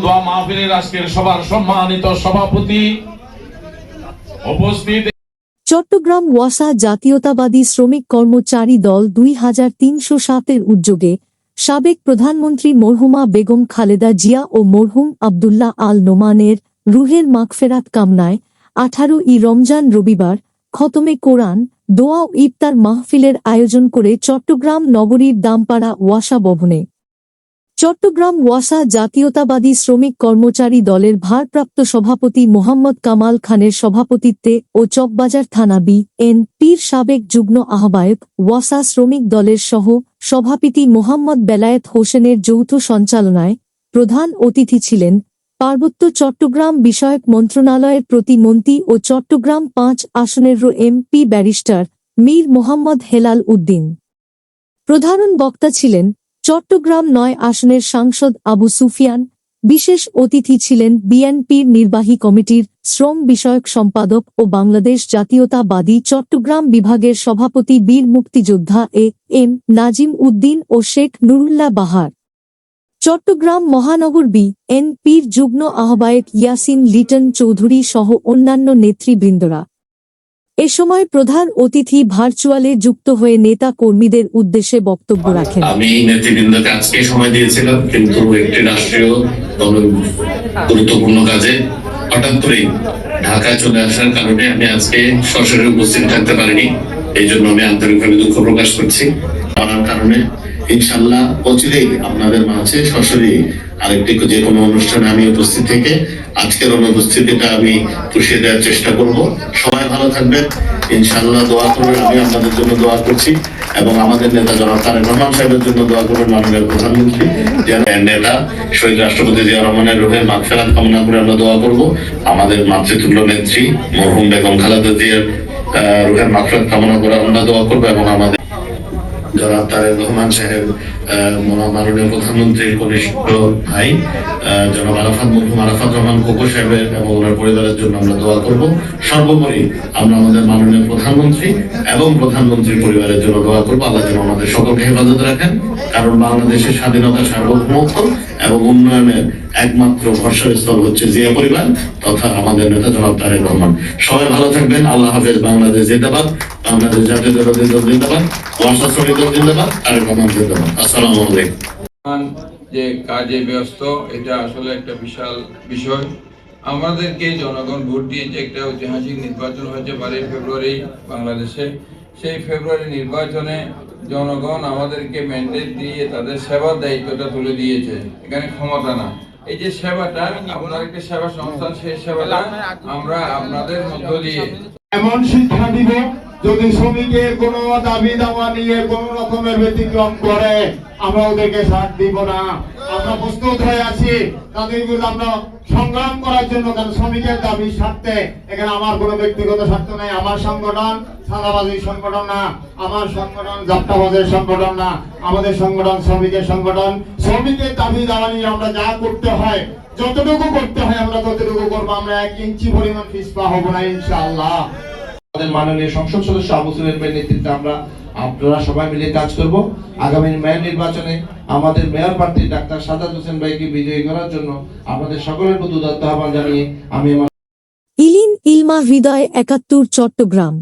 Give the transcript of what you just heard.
দোয়া মাহফিলের আজকের সবার সম্মানিত সভাপতি উপস্থিত। চট্টগ্রাম ওয়াসা জাতীয়তাবাদী শ্রমিক কর্মচারী দল 2307-এর উদ্যোগে সাবেক প্রধানমন্ত্রী মরহুমা বেগম খালেদা জিয়া ও মরহুম আব্দুল্লাহ আল নোমানের রুহের মাগফেরাত কামনায় 18ই রমজান রবিবার খতমে কোরআন, দোয়া ও ইফতার মাহফিলের আয়োজন করে চট্টগ্রাম নগরীর দামপাড়া ওয়াসা ভবনে। চট্টগ্রাম ওয়াসা জাতীয়তাবাদী শ্রমিক কর্মচারী দলের ভারপ্রাপ্ত সভাপতি মোহাম্মদ কামাল খানের সভাপতিত্বে ও চকবাজার থানা বি.এন.পির সাবেক যুগ্ম আহ্বায়ক ওয়াসা শ্রমিক দলের সহ সভাপতি মোহাম্মদ বেলায়েত হোসেনের যৌথ সঞ্চালনায় প্রধান অতিথি ছিলেন পার্বত্য চট্টগ্রাম বিষয়ক মন্ত্রণালয়ের প্রতিমন্ত্রী ও চট্টগ্রাম 5 আসনের এমপি ব্যারিস্টার মীর মোহাম্মদ হেলাল উদ্দিন। প্রধান বক্তা ছিলেন চট্টগ্রাম 9 আসনের সাংসদ আবু সুফিয়ান। বিশেষ অতিথি ছিলেন বিএনপির নির্বাহী কমিটির শ্রম বিষয়ক সম্পাদক ও বাংলাদেশ জাতীয়তাবাদী চট্টগ্রাম বিভাগের সভাপতি বীর মুক্তিযোদ্ধা এ.এম. নাজিম উদ্দিন ও শেখ নুরুল্লাহ বাহার। চট্টগ্রাম মহানগর বি.এন.পির যুগ্ম আহ্বায়ক ইয়াসিন লিটন চৌধুরী সহ অন্যান্য নেতৃবৃন্দরা। এ সময় প্রধান অতিথি ভার্চুয়ালে যুক্ত হয়ে নেতা কর্মীদের উদ্দেশ্যে বক্তব্য রাখেন। আমি নেতৃবৃন্দকে আজকে সময় দিয়েছিলাম, কিন্তু একটি রাষ্ট্রীয় গুরুত্বপূর্ণ কাজে হঠাৎ করেই ঢাকায় চলে আসার কারণে আমি আজকে সশরীরে উপস্থিত থাকতে পারিনি। এই জন্য আমি আন্তরিকভাবে দুঃখ প্রকাশ করছি। করার কারণে ইনশাল্লাহ অচিরেই আপনাদের মাঝে সশরীরে আরেকটি যে কোনো অনুষ্ঠানে আমি উপস্থিত থেকে আজকের অনুপস্থিতিটা আমি পুষিয়ে দেওয়ার চেষ্টা করব। সবাই ভালো থাকবেন, ইনশাল্লাহ দোয়া করবেন। আমি আপনাদের জন্য দোয়া করছি এবং আমাদের নেতা জনাব তারেক রহমান সাহেবের জন্য দোয়া করবেন। মাননীয় প্রধানমন্ত্রী নেতা শহীদ রাষ্ট্রপতি জিয়া রহমানের রুহের মাগফিরাত কামনা করে আমরা দোয়া করব। আমাদের মাতৃতুল্য নেত্রী মরহুম বেগম খালেদা জিয়ার রুহের মাগফিরাত কামনা করে আমরা দোয়া করবো এবং আমাদের জনাব তারেক রহমান সাহেব মাননীয় প্রধানমন্ত্রীর কনিষ্ঠ ভাই জনাব মরহুম আরাফাত রহমান কোকো সাহেবের এবং ওনার পরিবারের জন্য আমরা দোয়া করব। সর্বোপরি আমরা আমাদের মাননীয় প্রধানমন্ত্রী এবং প্রধানমন্ত্রীর পরিবারের জন্য দোয়া করবো। আল্লাহ যেন আমাদের সকলকে হেফাজত রাখেন, কারণ বাংলাদেশের স্বাধীনতা, সার্বভৌমত্ব এবং উন্নয়নের একমাত্র ভরসার স্থল হচ্ছে জিয়া পরিবার তথা আমাদের নেতা জনাব তারেক রহমান। সবাই ভালো থাকবেন। আল্লাহ হাফেজ। বাংলাদেশ জিন্দাবাদ, বাংলাদেশ জাতীয়তাবাদী দল জিন্দাবাদ, ওয়াসা শ্রমিক দল জিন্দাবাদ, তারেক রহমান জিন্দাবাদ। আসসালামু আলাইকুম। যে কাজে ব্যস্ত, এটা আসলে একটা বিশাল বিষয়। আমাদেরকে জনগণ ভোট দিয়েছে, একটা ঐতিহাসিক নির্বাচন হয়েছে 12 ফেব্রুয়ারি বাংলাদেশে। সেই ফেব্রুয়ারি নির্বাচনে জনগণ আমাদেরকে ম্যান্ডেট দিয়ে তাদের সেবার দায়িত্বটা তুলে দিয়েছে। এখানে ক্ষমতা না, এই যে সেবাটা, আপনার একটা সেবা সংস্থান, সেই সেবাটা আমরা আপনাদের মধ্য দিয়ে এমন শিক্ষা দিব যদি শ্রমিকের কোনো দাবি দাওয়া নিয়ে কোন রকমের ব্যতিক্রম করে আমরা ওদেরকে সাথ দিব না। আমরা প্রস্তুত হয়ে আছি তাদের বিরুদ্ধে আমরা সংগ্রাম করার জন্য, কারণ শ্রমিকের দাবি স্বার্থে এখানে আমার কোনো ব্যক্তিগত স্বার্থ নেই। আমার সংগঠন সাদাবাজির সংগঠন না, আমার সংগঠন যাত্রাবাজের সংগঠন না, আমাদের সংগঠন শ্রমিকের সংগঠন। শ্রমিকের দাবি দাওয়া নিয়ে আমরা যা করতে হয়, যতটুকু করতে হয় আমরা ততটুকু করবো। আমরা 1 ইঞ্চি পরিমাণ পিছপা হব না ইনশাআল্লাহ। আমাদের মাননীয় সংসদ সদস্য আবু সুফিয়ান ভাইয়ের নেতৃত্বে আপনারা সবাই মিলে কাজ করব। আগামী মেয়র নির্বাচনে আমাদের মেয়র প্রার্থী ডাক্তার সাদাত হোসেন ভাইকে বিজয়ী করার জন্য আপনাদের সকলের প্রতি উদাত্ত আহ্বান জানিয়ে আমি ইলমা হৃদয় 71 চট্টগ্রাম।